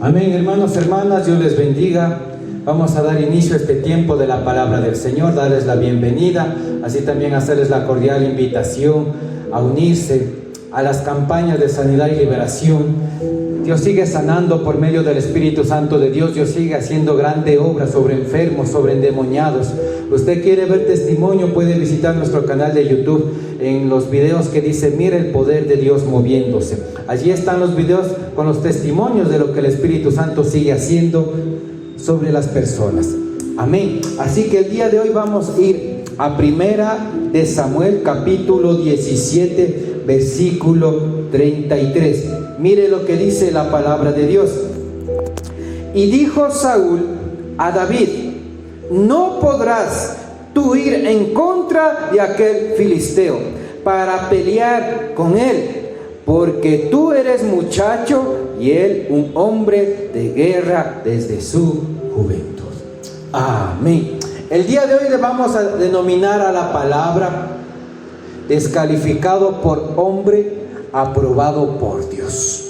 Amén, hermanos, hermanas, Dios les bendiga. Vamos a dar inicio a este tiempo de la palabra del Señor, darles la bienvenida, así también hacerles la cordial invitación a unirse a las campañas de sanidad y liberación. Dios sigue sanando por medio del Espíritu Santo de Dios. Dios sigue haciendo grande obra sobre enfermos, sobre endemoniados. Usted quiere ver testimonio, puede visitar nuestro canal de YouTube en los videos que dice mira el poder de Dios moviéndose. Allí están los videos con los testimonios de lo que el Espíritu Santo sigue haciendo sobre las personas. Amén. Así que el día de hoy vamos a ir a Primera de Samuel, capítulo 17, versículo 33. Mire lo que dice la palabra de Dios. Y dijo Saúl a David: no podrás tú ir en contra de aquel filisteo para pelear con él, porque tú eres muchacho y él un hombre de guerra desde su juventud. Amén. El día de hoy le vamos a denominar a la palabra descalificado por hombre, aprobado por Dios.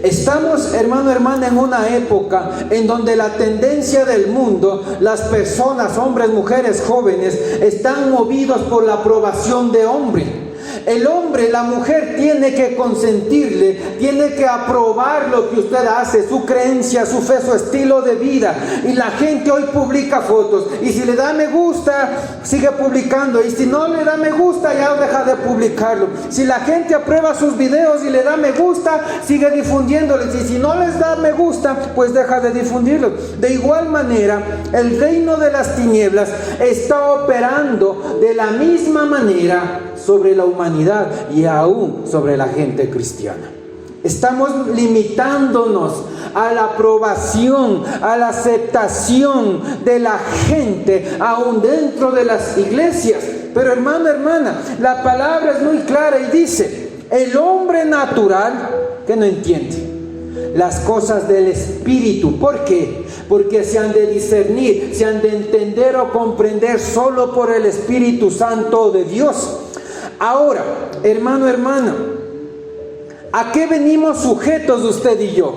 Estamos, hermano, hermana, en una época en donde la tendencia del mundo, las personas, hombres, mujeres, jóvenes, están movidos por la aprobación de hombre. El hombre, la mujer tiene que consentirle, tiene que aprobar lo que usted hace, su creencia, su fe, su estilo de vida. Y la gente hoy publica fotos, y si le da me gusta, sigue publicando, y si no le da me gusta, ya deja de publicarlo. Si la gente aprueba sus videos y le da me gusta, sigue difundiéndolos, y si no les da me gusta, pues deja de difundirlos. De igual manera, el reino de las tinieblas está operando de la misma manera sobre la humanidad y aún sobre la gente cristiana. Estamos limitándonos a la aprobación, a la aceptación de la gente, aún dentro de las iglesias. Pero hermano, hermana, la palabra es muy clara y dice: el hombre natural, que no entiende las cosas del Espíritu. ¿Por qué? Porque se han de discernir, se han de entender o comprender solo por el Espíritu Santo de Dios. Ahora, hermano, hermana, ¿a qué venimos sujetos usted y yo?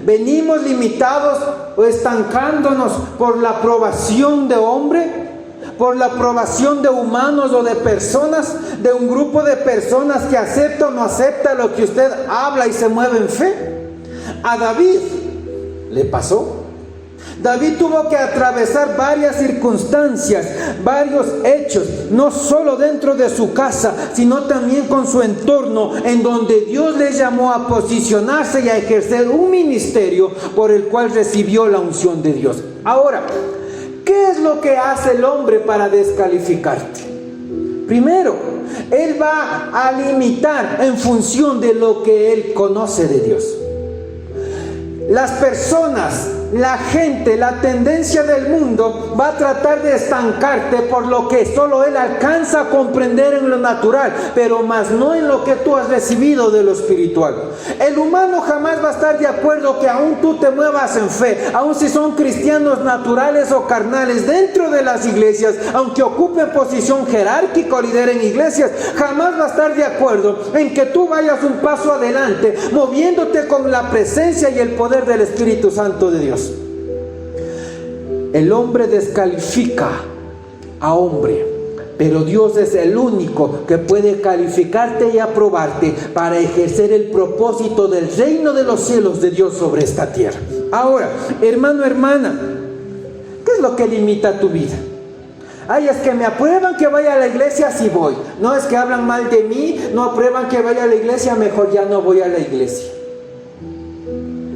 ¿Venimos limitados o estancándonos por la aprobación de hombre? ¿Por la aprobación de humanos o de personas? ¿De un grupo de personas que acepta o no acepta lo que usted habla y se mueve en fe? A David le pasó. David tuvo que atravesar varias circunstancias, varios hechos, no solo dentro de su casa, sino también con su entorno, en donde Dios le llamó a posicionarse y a ejercer un ministerio por el cual recibió la unción de Dios. Ahora, ¿qué es lo que hace el hombre para descalificarte? Primero, él va a limitar en función de lo que él conoce de Dios. Las personas, la gente, la tendencia del mundo va a tratar de estancarte por lo que solo él alcanza a comprender en lo natural, pero más no en lo que tú has recibido de lo espiritual. El humano jamás va a estar de acuerdo que aún tú te muevas en fe, aun si son cristianos naturales o carnales dentro de las iglesias, aunque ocupen posición jerárquica o lideren iglesias, jamás va a estar de acuerdo en que tú vayas un paso adelante, moviéndote con la presencia y el poder del Espíritu Santo de Dios. El hombre descalifica a hombre, pero Dios es el único que puede calificarte y aprobarte para ejercer el propósito del reino de los cielos de Dios sobre esta tierra. Ahora, hermano, hermana, ¿qué es lo que limita tu vida? Ay, es que me aprueban que vaya a la iglesia, sí voy. No, es que hablan mal de mí, no aprueban que vaya a la iglesia, mejor ya no voy a la iglesia.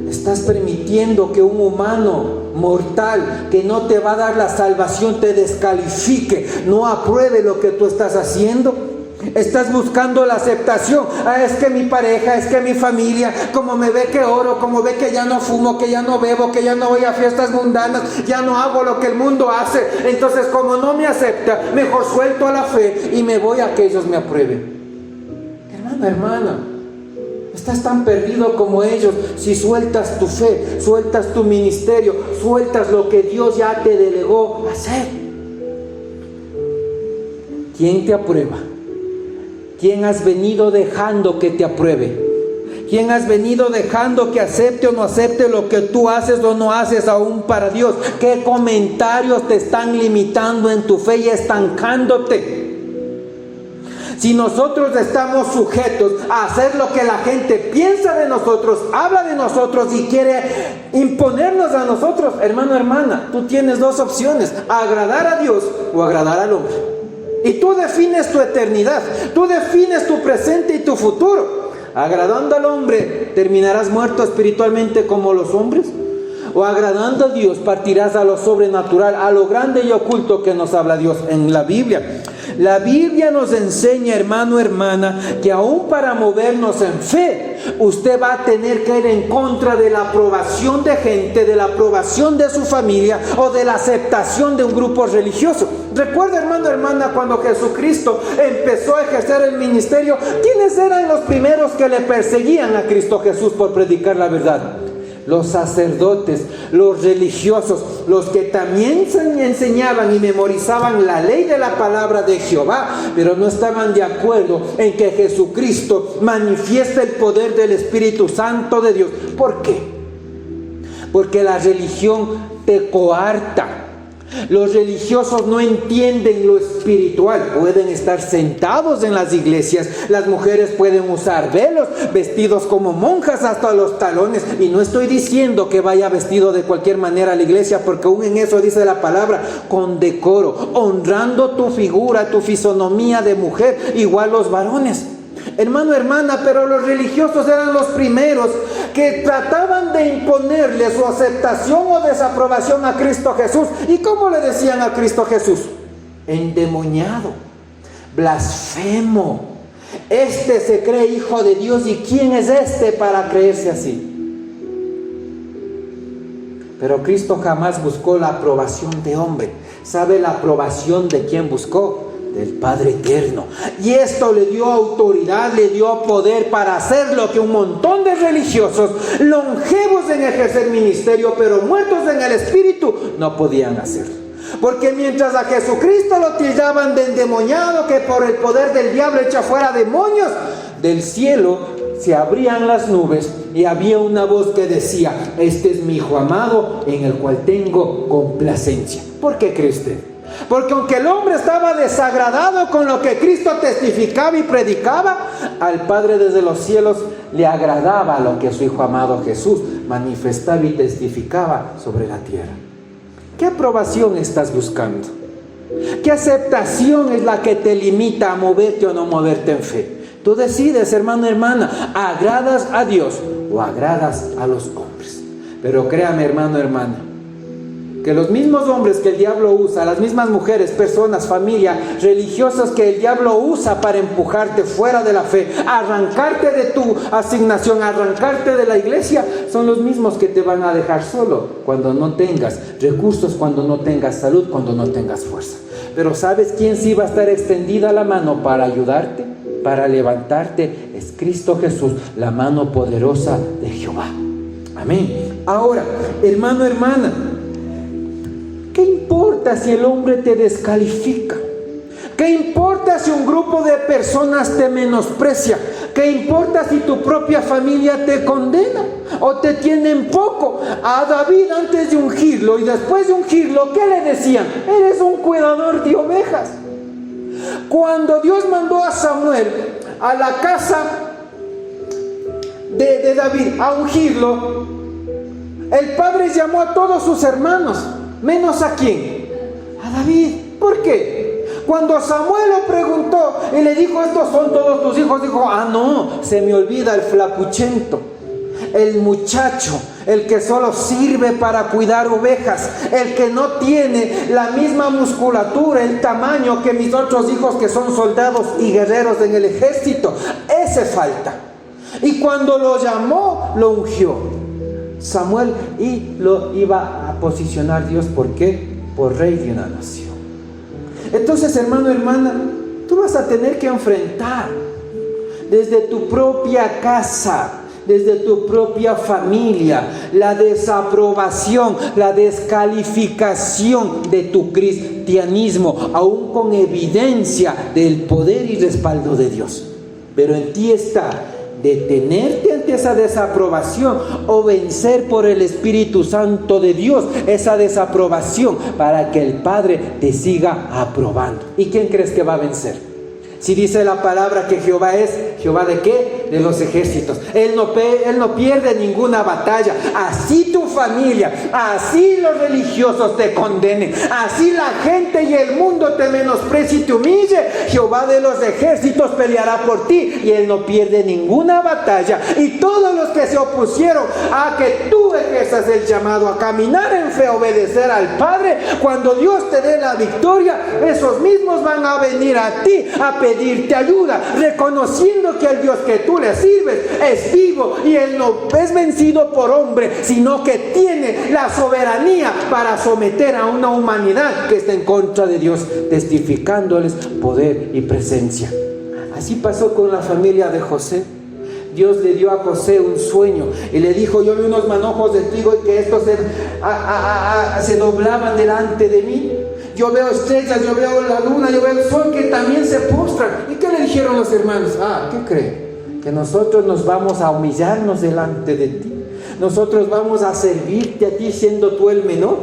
Estás permitiendo que un humano mortal que no te va a dar la salvación te descalifique, no apruebe lo que tú estás haciendo. Estás buscando la aceptación. Es que mi pareja, es que mi familia, como me ve que oro, como ve que ya no fumo, que ya no bebo, que ya no voy a fiestas mundanas, ya no hago lo que el mundo hace, entonces como no me acepta, mejor suelto a la fe y me voy a que ellos me aprueben. Hermana, hermana, estás tan perdido como ellos si sueltas tu fe, sueltas tu ministerio, sueltas lo que Dios ya te delegó hacer. ¿Quién te aprueba? ¿Quién has venido dejando que te apruebe? ¿Quién has venido dejando que acepte o no acepte lo que tú haces o no haces aún para Dios? ¿Qué comentarios te están limitando en tu fe y estancándote? Si nosotros estamos sujetos a hacer lo que la gente piensa de nosotros, habla de nosotros y quiere imponernos a nosotros, hermano, hermana, tú tienes dos opciones: agradar a Dios o agradar al hombre. Y tú defines tu eternidad, tú defines tu presente y tu futuro. Agradando al hombre, terminarás muerto espiritualmente como los hombres, o agradando a Dios partirás a lo sobrenatural, a lo grande y oculto que nos habla Dios en la Biblia. La Biblia nos enseña, hermano, hermana, que aún para movernos en fe, usted va a tener que ir en contra de la aprobación de gente, de la aprobación de su familia o de la aceptación de un grupo religioso. Recuerda, hermano, hermana, cuando Jesucristo empezó a ejercer el ministerio, ¿quiénes eran los primeros que le perseguían a Cristo Jesús por predicar la verdad? Los sacerdotes, los religiosos, los que también enseñaban y memorizaban la ley de la palabra de Jehová, pero no estaban de acuerdo en que Jesucristo manifieste el poder del Espíritu Santo de Dios. ¿Por qué? Porque la religión te coarta. Los religiosos no entienden lo espiritual. Pueden estar sentados en las iglesias, las mujeres pueden usar velos, vestidos como monjas hasta los talones, y no estoy diciendo que vaya vestido de cualquier manera a la iglesia, porque aún en eso dice la palabra, con decoro, honrando tu figura, tu fisonomía de mujer, igual los varones. Hermano, hermana, pero los religiosos eran los primeros que trataban de imponerle su aceptación o desaprobación a Cristo Jesús. ¿Y cómo le decían a Cristo Jesús? Endemoniado, blasfemo, este se cree hijo de Dios, ¿y quién es este para creerse así? Pero Cristo jamás buscó la aprobación de hombre. ¿Sabe la aprobación de quién buscó? Del Padre eterno. Y esto le dio autoridad, le dio poder para hacer lo que un montón de religiosos, longevos en ejercer ministerio, pero muertos en el espíritu, no podían hacer. Porque mientras a Jesucristo lo tildaban de endemoniado, que por el poder del diablo echa fuera demonios, del cielo se abrían las nubes y había una voz que decía: este es mi hijo amado, en el cual tengo complacencia. ¿Por qué cree usted? Porque aunque el hombre estaba desagradado con lo que Cristo testificaba y predicaba, al Padre desde los cielos le agradaba lo que su Hijo amado Jesús manifestaba y testificaba sobre la tierra. ¿Qué aprobación estás buscando? ¿Qué aceptación es la que te limita a moverte o no moverte en fe? Tú decides, hermano, hermana, ¿agradas a Dios o agradas a los hombres? Pero créame, hermano, hermana, que los mismos hombres que el diablo usa, las mismas mujeres, personas, familia, religiosas que el diablo usa para empujarte fuera de la fe, arrancarte de tu asignación, arrancarte de la iglesia, son los mismos que te van a dejar solo cuando no tengas recursos, cuando no tengas salud, cuando no tengas fuerza. Pero ¿sabes quién sí va a estar extendida la mano para ayudarte, para levantarte? Es Cristo Jesús, la mano poderosa de Jehová. Amén. Ahora, hermano, hermana, ¿qué importa si el hombre te descalifica? ¿Qué importa si un grupo de personas te menosprecia? ¿Qué importa si tu propia familia te condena o te tiene en poco? A David, antes de ungirlo y después de ungirlo, ¿qué le decían? Eres un cuidador de ovejas. Cuando Dios mandó a Samuel a la casa de David a ungirlo, el padre llamó a todos sus hermanos, menos ¿a quién? A David. ¿Por qué? Cuando Samuel lo preguntó y le dijo: estos son todos tus hijos, dijo: ah, no, se me olvida el flacuchento, el muchacho, el que solo sirve para cuidar ovejas, el que no tiene la misma musculatura, el tamaño que mis otros hijos que son soldados y guerreros en el ejército. Ese falta. Y cuando lo llamó, lo ungió Samuel y lo iba a posicionar Dios. ¿Por qué? Por rey de una nación. Entonces, hermano, hermana, tú vas a tener que enfrentar desde tu propia casa, desde tu propia familia, la desaprobación, la descalificación de tu cristianismo, aún con evidencia del poder y respaldo de Dios. Pero en ti está detenerte ante esa desaprobación o vencer por el Espíritu Santo de Dios esa desaprobación para que el Padre te siga aprobando. ¿Y quién crees que va a vencer? Si dice la palabra que Jehová es, ¿Jehová de qué? De los ejércitos. Él no pierde ninguna batalla. Así tu familia, así los religiosos te condenen, así la gente y el mundo te menosprecie y te humille, Jehová de los ejércitos peleará por ti y Él no pierde ninguna batalla. Y todos los que se opusieron a que tú ejerzas el llamado a caminar en fe, obedecer al Padre, cuando Dios te dé la victoria, esos mismos van a venir a ti a pedirte ayuda, reconociendo que el Dios que tú le sirves es vivo y Él no es vencido por hombre, sino que tiene la soberanía para someter a una humanidad que está en contra de Dios, testificándoles poder y presencia. Así pasó con la familia de José. Dios le dio a José un sueño y le dijo: yo vi unos manojos de trigo y que estos se doblaban delante de mí. Yo veo estrellas, yo veo la luna, yo veo el sol que también se postran. ¿Y qué le dijeron los hermanos? ¿Qué creen? Que nosotros nos vamos a humillarnos delante de ti. Nosotros vamos a servirte a ti siendo tú el menor.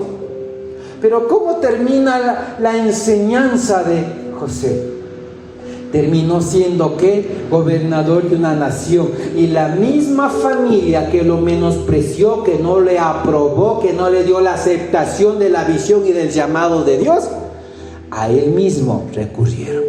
Pero ¿cómo termina la enseñanza de José? Terminó siendo ¿qué? Gobernador de una nación. Y la misma familia que lo menospreció, que no le aprobó, que no le dio la aceptación de la visión y del llamado de Dios, a él mismo recurrieron.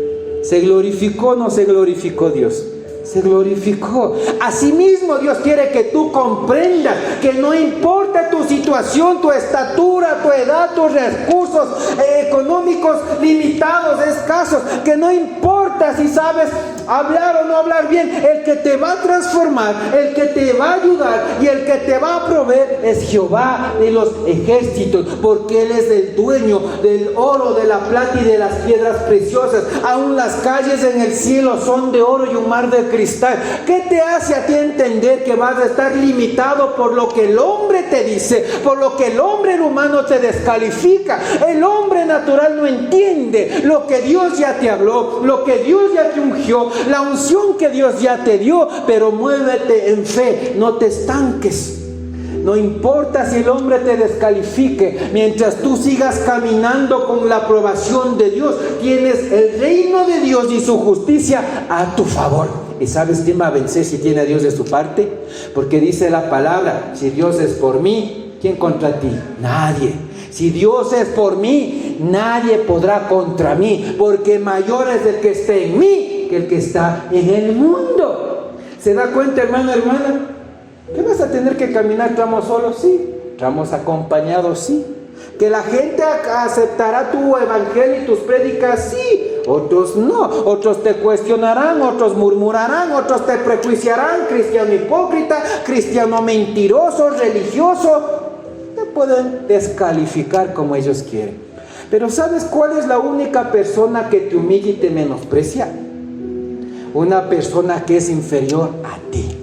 ¿Se glorificó o no se glorificó Dios? Se glorificó. Asimismo, Dios quiere que tú comprendas que no importa tu situación, tu estatura, tu edad, tus recursos económicos limitados, escasos, que no importa si sabes hablar o no hablar bien, el que te va a transformar, el que te va a ayudar y el que te va a proveer es Jehová de los ejércitos, porque Él es el dueño del oro, de la plata y de las piedras preciosas. Aún las calles en el cielo son de oro y un mar de cristal. ¿Qué te hace a ti entender que vas a estar limitado por lo que el hombre te dice, por lo que el hombre humano te descalifica? El hombre natural no entiende lo que Dios ya te habló, lo que Dios ya te ungió, la unción que Dios ya te dio. Pero muévete en fe, no te estanques. No importa si el hombre te descalifique, mientras tú sigas caminando con la aprobación de Dios, tienes el reino de Dios y su justicia a tu favor. ¿Y sabes quién va a vencer si tiene a Dios de su parte? Porque dice la palabra: si Dios es por mí, ¿quién contra ti? Nadie. Si Dios es por mí, nadie podrá contra mí, porque mayor es el que está en mí que el que está en el mundo. ¿Se da cuenta, hermano, hermana? ¿Que vas a tener que caminar tramos solos? Sí. ¿Tramos acompañados? Sí. ¿Que la gente aceptará tu evangelio y tus prédicas? Sí. Otros no. Otros te cuestionarán, otros murmurarán, otros te prejuiciarán. Cristiano hipócrita, cristiano mentiroso, religioso. Te pueden descalificar como ellos quieren. Pero ¿sabes cuál es la única persona que te humilla y te menosprecia? Una persona que es inferior a ti.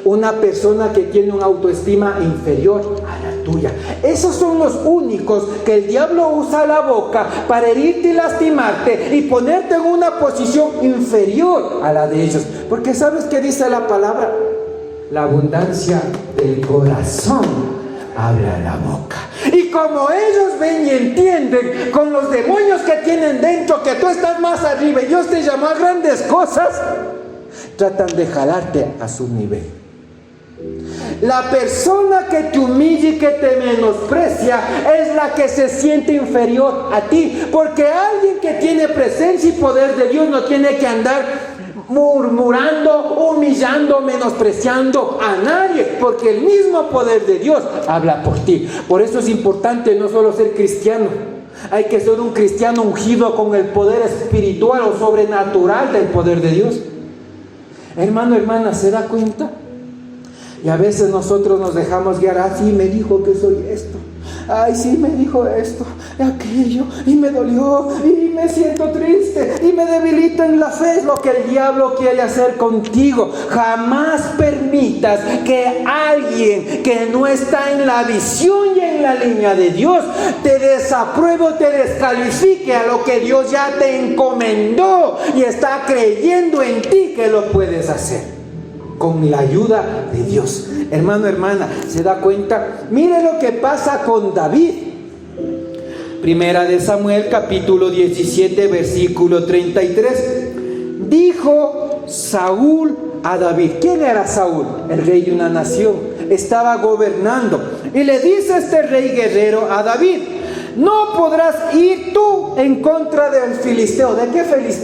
Una persona que tiene una autoestima inferior a la tuya. Esos son los únicos que el diablo usa la boca para herirte y lastimarte y ponerte en una posición inferior a la de ellos. Porque ¿sabes qué dice la palabra? La abundancia del corazón habla la boca. Y como ellos ven y entienden con los demonios que tienen dentro que tú estás más arriba y Dios te llamó a grandes cosas, tratan de jalarte a su nivel. La persona que te humilla y que te menosprecia es la que se siente inferior a ti, porque alguien que tiene presencia y poder de Dios no tiene que andar murmurando, humillando, menospreciando a nadie, porque el mismo poder de Dios habla por ti. Por eso es importante no solo ser cristiano, hay que ser un cristiano ungido con el poder espiritual o sobrenatural del poder de Dios. Hermano, hermana, ¿se da cuenta? Y a veces nosotros nos dejamos guiar: sí, me dijo que soy esto, ay, sí, me dijo esto, aquello, y me dolió, y me siento triste, y me debilito en la fe. Es lo que el diablo quiere hacer contigo. Jamás permitas que alguien que no está en la visión y en la línea de Dios te desapruebe o te descalifique a lo que Dios ya te encomendó y está creyendo en ti que lo puedes hacer. con la ayuda de Dios. Hermano, hermana, ¿se da cuenta? Mire lo que pasa con David. Primera de Samuel, capítulo 17, versículo 33. Dijo Saúl a David. ¿Quién era Saúl? El rey de una nación. Estaba gobernando. Y le dice este rey guerrero a David: no podrás ir tú en contra del filisteo. ¿De qué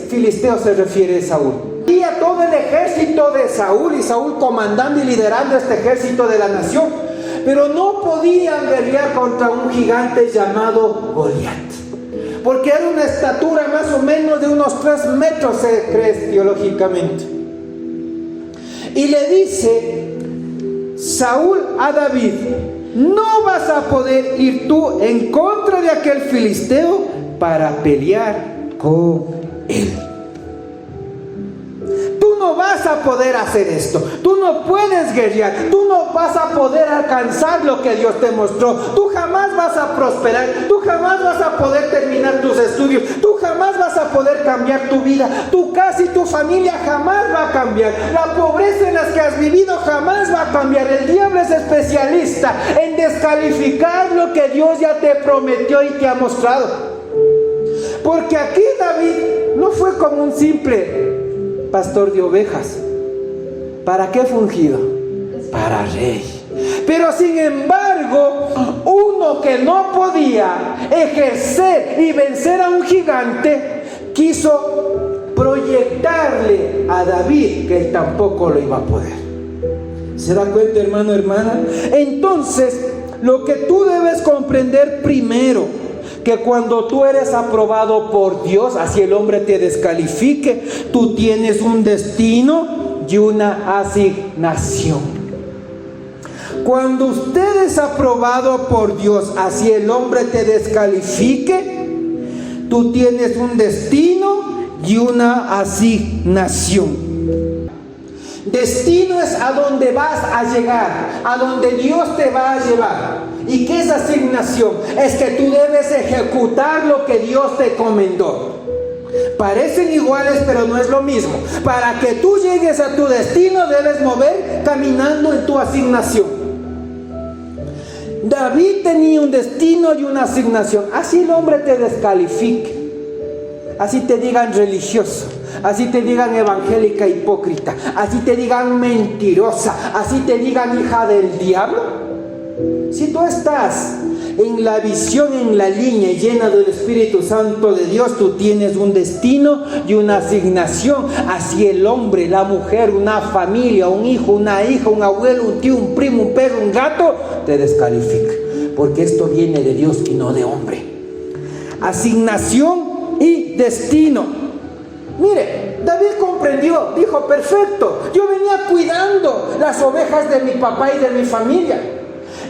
filisteo se refiere Saúl? Y a todo el ejército de Saúl, y Saúl comandando y liderando este ejército de la nación. Pero no podían guerrear contra un gigante llamado Goliat, porque era una estatura más o menos de unos 3 metros, se cree teológicamente. Y le dice Saúl a David: no vas a poder ir tú en contra de aquel filisteo para pelear con él. Tú no vas a poder hacer esto. Tú no puedes guerrear. Tú no vas a poder alcanzar lo que Dios te mostró. Tú jamás vas a prosperar. Tú jamás vas a poder terminar tus estudios. Tú jamás vas a poder cambiar tu vida. Tu casa y tu familia jamás va a cambiar. La pobreza en la que has vivido jamás va a cambiar. El diablo es especialista en descalificar lo que Dios ya te prometió y te ha mostrado. Porque aquí David no fue como un simple pastor de ovejas. ¿Para qué fue ungido? Para rey. Pero sin embargo, uno que no podía ejercer y vencer a un gigante, quiso proyectarle a David que él tampoco lo iba a poder. ¿Se da cuenta, hermano, hermana? Entonces, lo que tú debes comprender primero, que cuando tú eres aprobado por Dios, así el hombre te descalifique, tú tienes un destino y una asignación. Cuando usted es aprobado por Dios, así el hombre te descalifique, tú tienes un destino y una asignación. Destino es a donde vas a llegar, a donde Dios te va a llevar. ¿Y qué es asignación? Es que tú debes ejecutar lo que Dios te encomendó. Parecen iguales, pero no es lo mismo. Para que tú llegues a tu destino, debes mover caminando en tu asignación. David tenía un destino y una asignación. Así el hombre te descalifique, así te digan religioso, así te digan evangélica hipócrita, así te digan mentirosa, así te digan hija del diablo. Si tú estás en la visión, en la línea llena del Espíritu Santo de Dios, tú tienes un destino y una asignación. Así el hombre, la mujer, una familia, un hijo, una hija, un abuelo, un tío, un primo, un perro, un gato, te descalifica, porque esto viene de Dios y no de hombre. Asignación y destino. Mire, David comprendió, dijo: perfecto, yo venía cuidando las ovejas de mi papá y de mi familia.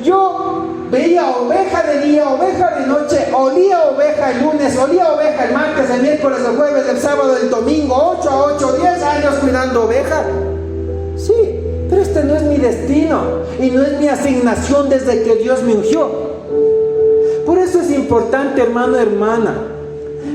Yo veía oveja de día, oveja de noche, olía oveja el lunes, olía oveja el martes, el miércoles, el jueves, el sábado, el domingo, 8 a 8, 10 años cuidando oveja. Sí, pero este no es mi destino y no es mi asignación desde que Dios me ungió. Por eso es importante, hermano, hermana,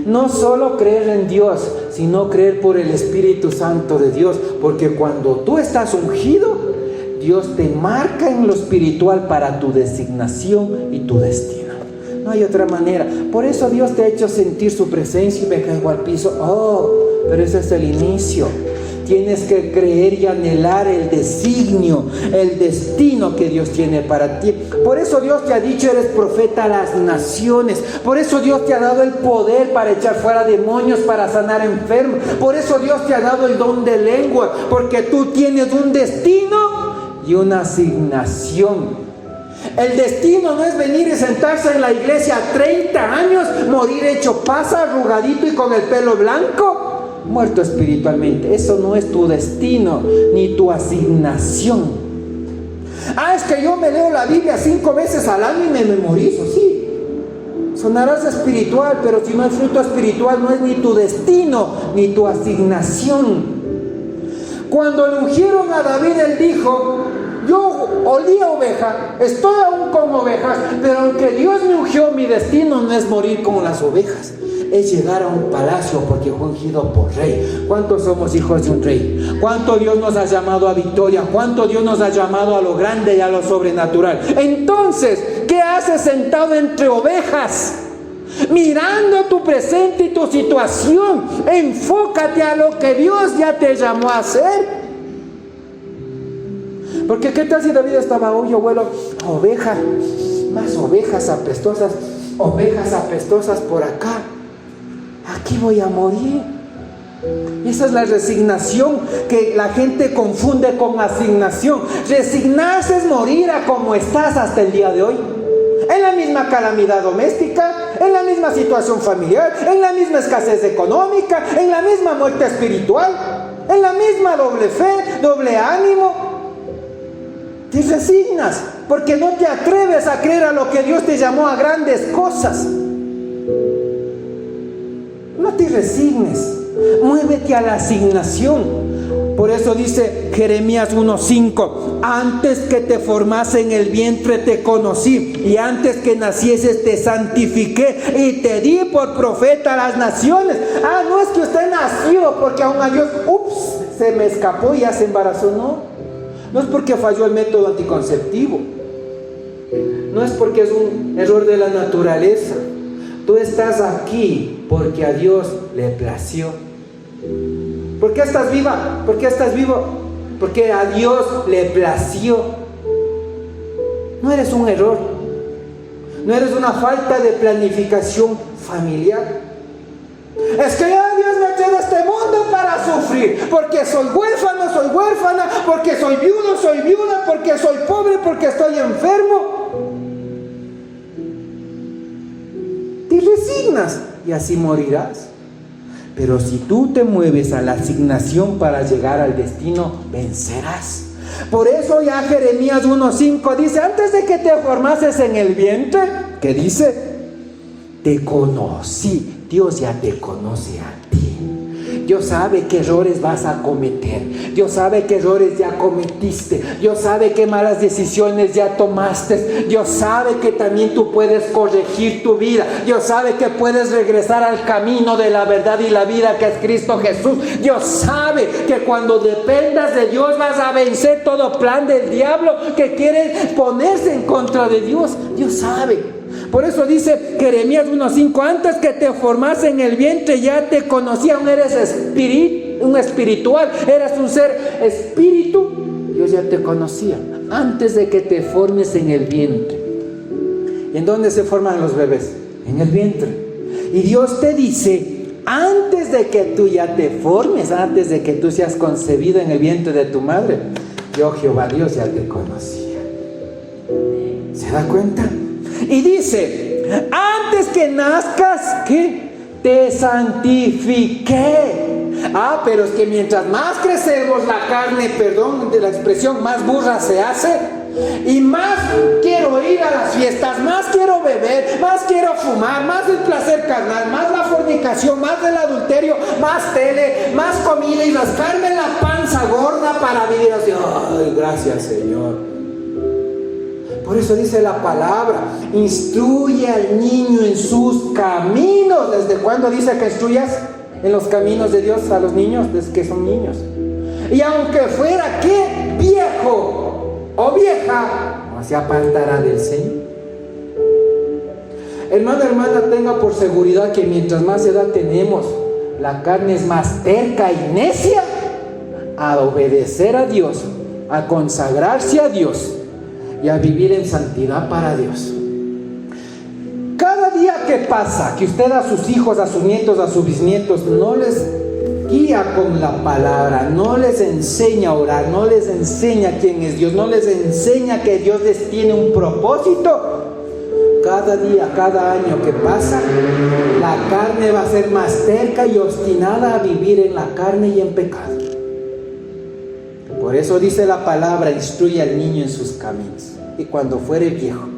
no solo creer en Dios, sino creer por el Espíritu Santo de Dios, porque cuando tú estás ungido, Dios te marca en lo espiritual para tu designación y tu destino. No hay otra manera. Por eso Dios te ha hecho sentir su presencia y me caigo al piso. Oh, pero ese es el inicio. Tienes que creer y anhelar el designio, el destino que Dios tiene para ti. Por eso Dios te ha dicho: eres profeta a las naciones. Por eso Dios te ha dado el poder para echar fuera demonios, para sanar enfermos. Por eso Dios te ha dado el don de lengua, porque tú tienes un destino y una asignación. El destino no es venir y sentarse en la iglesia 30 años, morir hecho pasa, arrugadito y con el pelo blanco, muerto espiritualmente. Eso no es tu destino ni tu asignación. Es que yo me leo la Biblia 5 veces al año y me memorizo. Sí, sonarás espiritual, pero si no hay fruto espiritual, no es ni tu destino ni tu asignación. Cuando le ungieron a David, él dijo: yo olía oveja, estoy aún con ovejas, pero aunque Dios me ungió, mi destino no es morir como las ovejas. es llegar a un palacio porque fue ungido por rey. ¿Cuántos somos hijos de un rey? ¿Cuánto Dios nos ha llamado a victoria? ¿Cuánto Dios nos ha llamado a lo grande y a lo sobrenatural? Entonces, ¿qué haces sentado entre ovejas? Mirando tu presente y tu situación, enfócate a lo que Dios ya te llamó a hacer. Porque ¿qué tal si David estaba, oye abuelo, oveja, más ovejas apestosas por acá, aquí voy a morir? Y esa es la resignación que la gente confunde con asignación. Resignarse es morir a como estás hasta el día de hoy, en la misma calamidad doméstica, en la misma situación familiar, en la misma escasez económica, en la misma muerte espiritual, en la misma doble fe, doble ánimo. Te resignas porque no te atreves a creer a lo que Dios te llamó a grandes cosas. No te resignes, muévete a la asignación. Por eso dice Jeremías 1:5: antes que te formase en el vientre te conocí, y antes que nacieses te santifiqué y te di por profeta a las naciones. No es que usted nació porque aún a Dios, se me escapó y ya se embarazó. No es porque falló el método anticonceptivo, no es porque es un error de la naturaleza. Tú estás aquí porque a Dios le plació. ¿Por qué estás viva? ¿Por qué estás vivo? Porque a Dios le plació. No eres un error, no eres una falta de planificación familiar. Es que ya Dios me echó de este mundo para sufrir, porque soy huérfano, soy huérfana, porque soy viudo, soy viuda, porque soy pobre, porque estoy enfermo. Te resignas y así morirás. Pero si tú te mueves a la asignación para llegar al destino, vencerás. Por eso ya Jeremías 1:5 dice: antes de que te formases en el vientre, ¿qué dice? Te conocí. Dios ya te conoce a ti. Dios sabe qué errores vas a cometer. Dios sabe qué errores ya cometiste. Dios sabe qué malas decisiones ya tomaste. Dios sabe que también tú puedes corregir tu vida. Dios sabe que puedes regresar al camino de la verdad y la vida, que es Cristo Jesús. Dios sabe que cuando dependas de Dios vas a vencer todo plan del diablo que quiere ponerse en contra de Dios. Dios sabe. Por eso dice Jeremías 1:5: antes que te formase en el vientre ya te conocía. Aún eres un espiritual, eras un ser espíritu. Dios ya te conocía antes de que te formes en el vientre. ¿Y en dónde se forman los bebés? En el vientre. Y Dios te dice: antes de que tú ya te formes, antes de que tú seas concebido en el vientre de tu madre, yo, Jehová Dios, ya te conocía. ¿Se da cuenta? Y dice: antes que nazcas, ¿qué? Te santifiqué. Pero es que mientras más crecemos la carne, perdón de la expresión, más burra se hace. Y más quiero ir a las fiestas, más quiero beber, más quiero fumar, más el placer carnal, más la fornicación, más el adulterio, más tele, más comida y rascarme la panza gorda para vivir así. Ay, gracias, Señor. Por eso dice la palabra: instruye al niño en sus caminos. ¿Desde cuándo dice que instruyas en los caminos de Dios a los niños? Desde que son niños. Y aunque fuera, ¿qué? Viejo o vieja, no se apartará del Señor. Hermano, hermana, tenga por seguridad que mientras más edad tenemos, la carne es más terca y necia a obedecer a Dios, a consagrarse a Dios y a vivir en santidad para Dios. Cada día que pasa, que usted a sus hijos, a sus nietos, a sus bisnietos no les guía con la palabra, no les enseña a orar, no les enseña quién es Dios, no les enseña que Dios les tiene un propósito, cada día, cada año que pasa, la carne va a ser más terca y obstinada a vivir en la carne y en pecado. Por eso dice la palabra: instruye al niño en sus caminos, y cuando fuere viejo.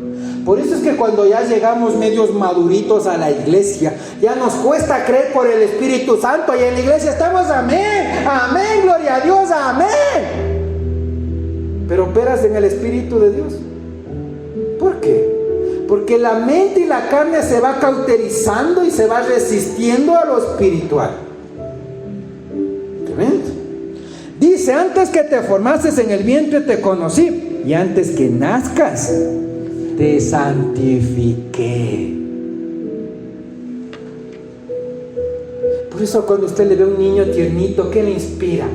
Por eso es que cuando ya llegamos medios maduritos a la iglesia, ya nos cuesta creer por el Espíritu Santo, y en la iglesia estamos: amén, amén, gloria a Dios, amén. Pero operas en el Espíritu de Dios. ¿Por qué? Porque la mente y la carne se va cauterizando y se va resistiendo a lo espiritual. ¿Tremendo? Dice, antes que te formases en el vientre te conocí, y antes que nazcas te santifiqué. Por eso cuando usted le ve a un niño tiernito, ¿qué le inspira?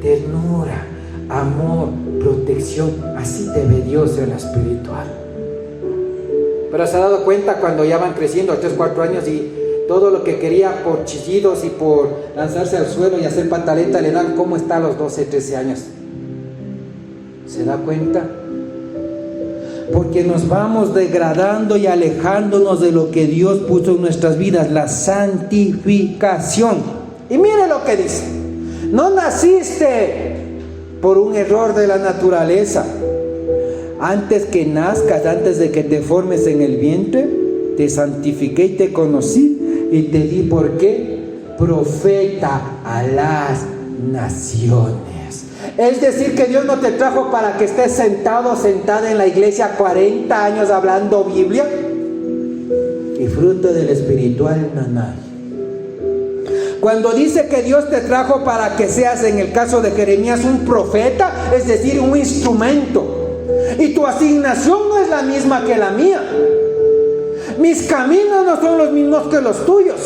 Ternura, amor, protección. Así te ve Dios en lo espiritual. Pero se ha dado cuenta cuando ya van creciendo a 3, 4 años y todo lo que quería por chillidos y por lanzarse al suelo y hacer pataleta le dan, ¿cómo está a los 12, 13 años? ¿Se da cuenta? Porque nos vamos degradando y alejándonos de lo que Dios puso en nuestras vidas, la santificación. Y mire lo que dice: no naciste por un error de la naturaleza. Antes que nazcas, antes de que te formes en el vientre, te santifiqué y te conocí y te di, ¿por qué? Profeta a las naciones. Es decir, que Dios no te trajo para que estés sentado o sentada en la iglesia 40 años hablando Biblia y fruto del espiritual no hay. Cuando dice que Dios te trajo para que seas, en el caso de Jeremías, un profeta, es decir, un instrumento. Y tu asignación no es la misma que la mía. Mis caminos no son los mismos que los tuyos.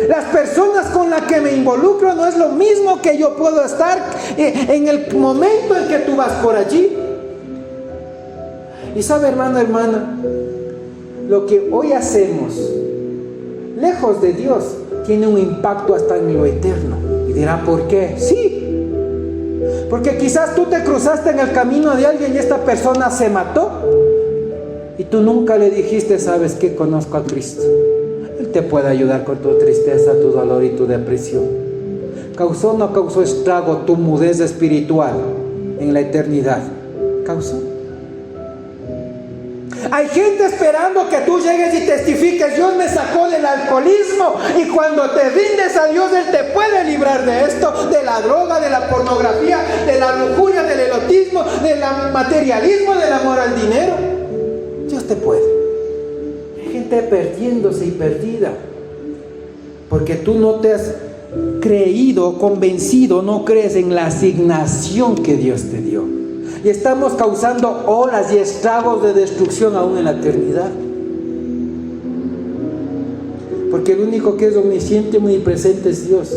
Las personas con las que me involucro no es lo mismo que yo puedo estar en el momento en que tú vas por allí. Y sabe, hermano, hermana, lo que hoy hacemos, lejos de Dios, tiene un impacto hasta en lo eterno. Y dirá, ¿por qué? Sí. Porque quizás tú te cruzaste en el camino de alguien y esta persona se mató y tú nunca le dijiste, ¿sabes qué? Conozco a Cristo. Él te puede ayudar con tu tristeza, tu dolor y tu depresión. ¿Causó o no causó estrago tu mudez espiritual en la eternidad? ¿Causó? Hay gente esperando que tú llegues y testifiques, Dios me sacó del alcoholismo, y cuando te rindes a Dios, Él te puede librar de esto, de la droga, de la pornografía, de la lujuria, del erotismo, del materialismo, del amor al dinero. Dios te puede. Hay gente perdiéndose y perdida porque tú no te has creído, convencido, no crees en la asignación que Dios te dio. Y estamos causando olas y estragos de destrucción aún en la eternidad. Porque el único que es omnisciente y omnipresente es Dios.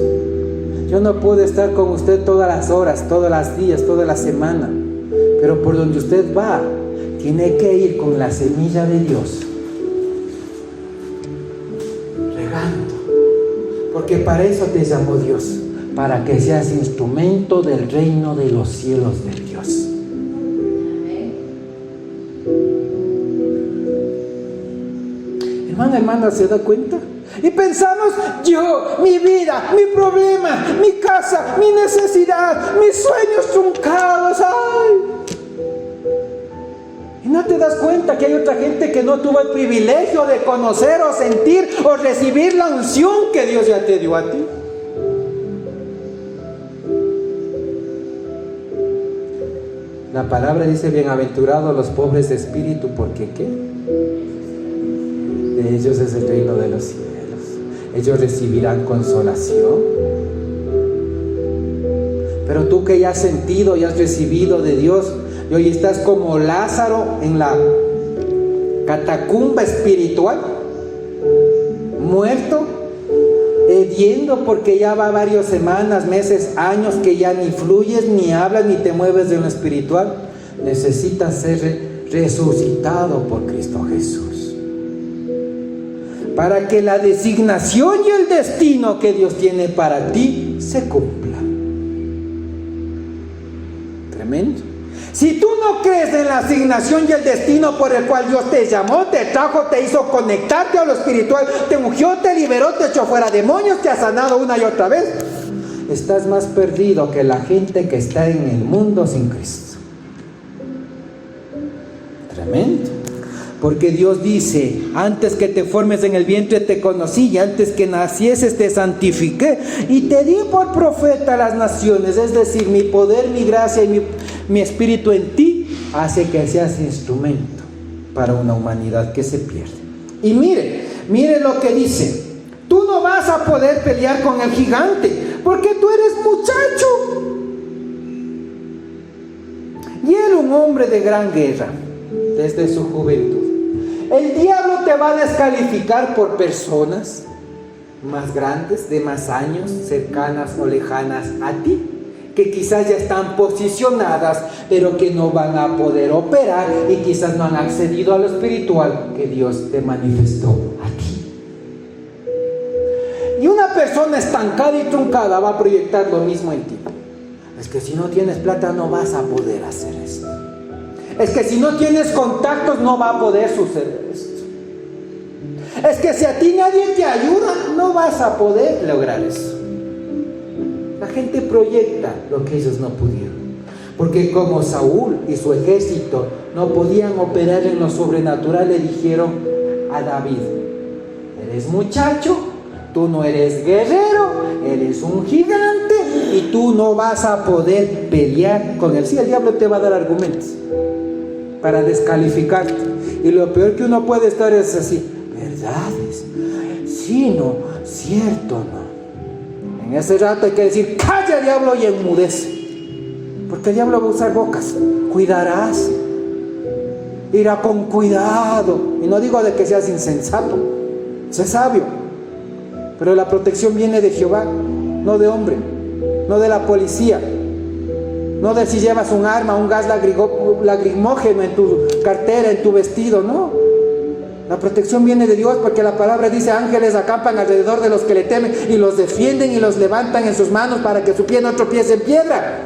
Yo no puedo estar con usted todas las horas, todos los días, toda la semana. Pero por donde usted va, tiene que ir con la semilla de Dios, regando. Porque para eso te llamó Dios, para que seas instrumento del reino de los cielos de Dios. Hermana, hermana, ¿se da cuenta? Y pensamos, yo, mi vida, mi problema, mi casa, mi necesidad, mis sueños truncados, ¡ay! Y no te das cuenta que hay otra gente que no tuvo el privilegio de conocer o sentir o recibir la unción que Dios ya te dio a ti. La palabra dice, bienaventurados los pobres de espíritu, porque ¿qué? De ellos es el reino de los cielos. Ellos recibirán consolación. Pero tú que ya has sentido y has recibido de Dios, y hoy estás como Lázaro en la catacumba espiritual, muerto, hediendo, porque ya va varias semanas, meses, años que ya ni fluyes, ni hablas, ni te mueves de lo espiritual. Necesitas ser resucitado por Cristo Jesús, para que la designación y el destino que Dios tiene para ti se cumpla. Tremendo. Si tú no crees en la asignación y el destino por el cual Dios te llamó, te trajo, te hizo conectarte a lo espiritual, te ungió, te liberó, te echó fuera demonios, te ha sanado una y otra vez, estás más perdido que la gente que está en el mundo sin Cristo. Tremendo. Porque Dios dice, antes que te formes en el vientre te conocí, y antes que nacieses te santifiqué y te di por profeta a las naciones. Es decir, mi poder, mi gracia y mi espíritu en ti hace que seas instrumento. para una humanidad que se pierde. Y mire lo que dice: tú no vas a poder pelear con el gigante, porque tú eres muchacho. Y él, un hombre de gran guerra, desde su juventud. El diablo te va a descalificar por personas más grandes, de más años, cercanas o lejanas a ti, que quizás ya están posicionadas, pero que no van a poder operar y quizás no han accedido a lo espiritual que Dios te manifestó a ti. Y una persona estancada y truncada va a proyectar lo mismo en ti. Es que si no tienes plata no vas a poder hacer esto. Es que si no tienes contactos no va a poder suceder esto. Es que si a ti nadie te ayuda no vas a poder lograr eso. La gente proyecta lo que ellos no pudieron. Porque como Saúl y su ejército no podían operar en lo sobrenatural, le dijeron a David: eres muchacho, tú no eres guerrero, eres un gigante y tú no vas a poder pelear con él. Sí, el diablo te va a dar argumentos para descalificarte. Y lo peor que uno puede estar es así: verdades, sí, no, cierto, no. En ese rato hay que decir: calla, diablo, y enmudece. Porque el diablo va a usar bocas. Cuidarás, irá con cuidado. Y no digo de que seas insensato, sé sabio. Pero la protección viene de Jehová, no de hombre, no de la policía, no de si llevas un arma, un gas lacrimógeno en tu cartera, en tu vestido, no. La protección viene de Dios, porque la palabra dice: ángeles acampan alrededor de los que le temen y los defienden y los levantan en sus manos para que su pie no tropiece en piedra.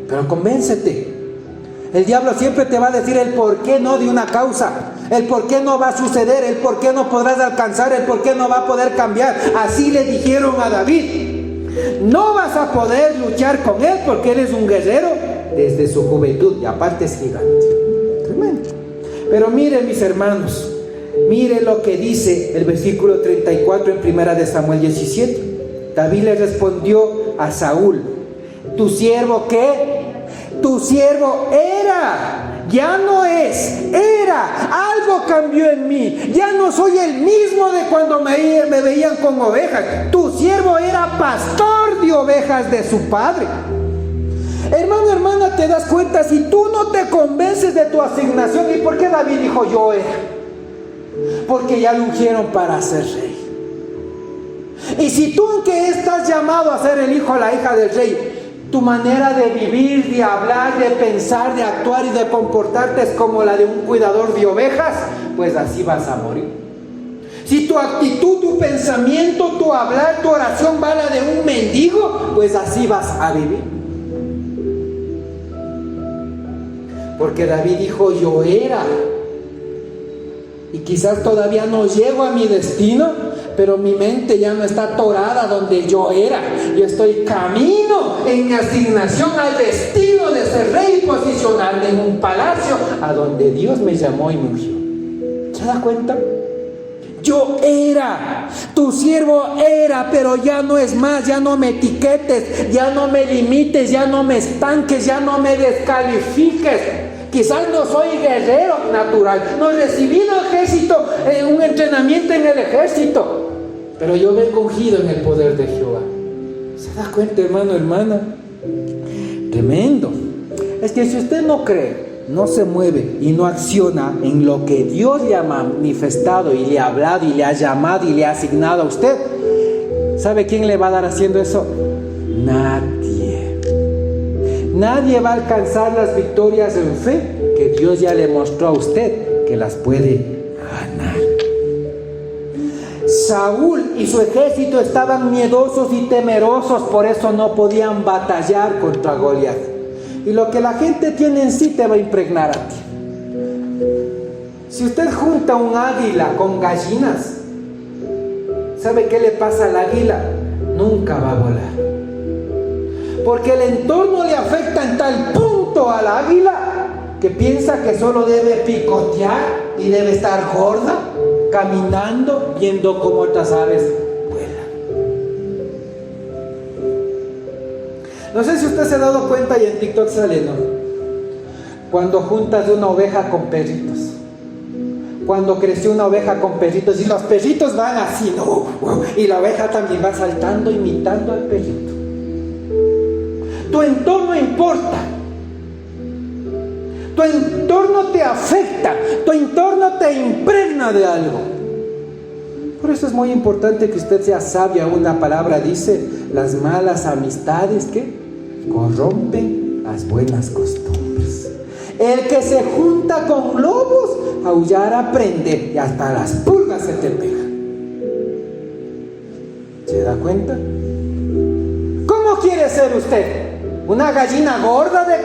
Pero convéncete. El diablo siempre te va a decir el por qué no de una causa, el por qué no va a suceder, el por qué no podrás alcanzar, el por qué no va a poder cambiar. Así le dijeron a David: no vas a poder luchar con él porque él es un guerrero desde su juventud y aparte es gigante. Tremendo. Pero mire, mis hermanos, mire lo que dice el versículo 34 en 1 de Samuel 17. David le respondió a Saúl: ¿tu siervo qué? Tu siervo era, ya no es, era. Algo cambió en mí. Ya no soy el mismo de cuando me veían con ovejas. Tu siervo era pastor de ovejas de su padre. Hermano, hermana, te das cuenta, si tú no te convences de tu asignación. ¿Y por qué David dijo yo era? Porque ya lo ungieron para ser rey. Y si tú, que estás llamado a ser el hijo o la hija del rey, tu manera de vivir, de hablar, de pensar, de actuar y de comportarte es como la de un cuidador de ovejas, pues así vas a morir. Si tu actitud, tu pensamiento, tu hablar, tu oración va a la de un mendigo, pues así vas a vivir. Porque David dijo yo era. Y quizás todavía no llego a mi destino, pero mi mente ya no está atorada donde yo era. Yo estoy camino en mi asignación al destino de ser rey y posicionarme en un palacio a donde Dios me llamó y me ungió. ¿Se da cuenta? Yo era, tu siervo era, pero ya no es más. Ya no me etiquetes, ya no me limites, ya no me estanques, ya no me descalifiques. Quizás no soy guerrero natural, no he recibido ejército, un entrenamiento en el ejército, pero yo vengo ungido en el poder de Jehová. ¿Se da cuenta, hermano, hermana? Tremendo. Es que si usted no cree, no se mueve y no acciona en lo que Dios le ha manifestado y le ha hablado y le ha llamado y le ha asignado a usted, ¿sabe quién le va a dar haciendo eso? Nadie. Nadie va a alcanzar las victorias en fe que Dios ya le mostró a usted que las puede ganar. Saúl y su ejército estaban miedosos y temerosos, por eso no podían batallar contra Goliat. Y lo que la gente tiene en sí te va a impregnar a ti. Si usted junta un águila con gallinas, ¿sabe qué le pasa al águila? Nunca va a volar. Porque el entorno le afecta en tal punto al águila que piensa que solo debe picotear y debe estar gorda, caminando, viendo cómo otras aves vuelan. No sé si usted se ha dado cuenta y en TikTok sale, ¿no? Cuando juntas una oveja con perritos. Cuando creció una oveja con perritos y los perritos van así, ¿no? Y la oveja también va saltando, imitando al perrito. Tu entorno importa. Tu entorno te afecta. Tu entorno te impregna de algo. Por eso es muy importante que usted sea sabia. Una palabra dice: las malas amistades que corrompen las buenas costumbres. El que se junta con lobos, aullar aprende, y hasta las pulgas se te pegan. ¿Se da cuenta? ¿Cómo quiere ser usted? ¿Una gallina gorda de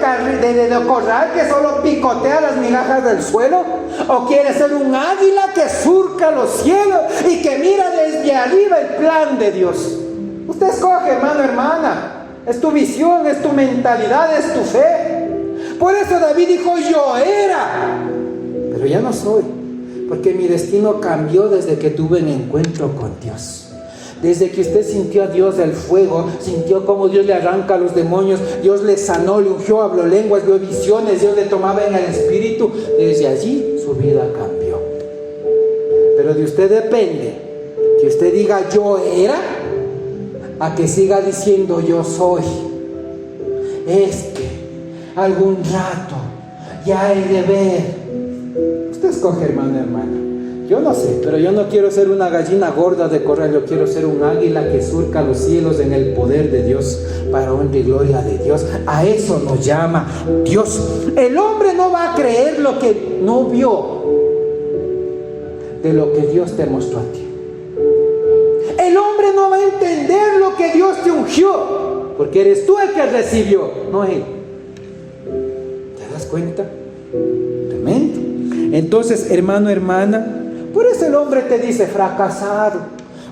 corral que solo picotea las migajas del suelo? ¿O quiere ser un águila que surca los cielos y que mira desde arriba el plan de Dios? Usted escoge, hermano, hermana. Es tu visión, es tu mentalidad, es tu fe. Por eso David dijo: yo era, pero ya no soy, porque mi destino cambió desde que tuve un encuentro con Dios. Desde que usted sintió a Dios del fuego, sintió cómo Dios le arranca a los demonios, Dios le sanó, le ungió, habló lenguas, vio visiones, Dios le tomaba en el espíritu. Desde allí su vida cambió. Pero de usted depende que usted diga: yo era, a que siga diciendo: yo soy. Es que algún rato ya he de ver. Usted escoge, hermano, hermana. Yo no sé, pero yo no quiero ser una gallina gorda de corral. Yo quiero ser un águila que surca los cielos en el poder de Dios, para honra y gloria de Dios. A eso nos llama Dios. El hombre no va a creer lo que no vio de lo que Dios te mostró a ti. El hombre no va a entender lo que Dios te ungió, porque eres tú el que recibió, no él. ¿Te das cuenta? Tremendo. Entonces, hermano, hermana, por eso el hombre te dice fracasado.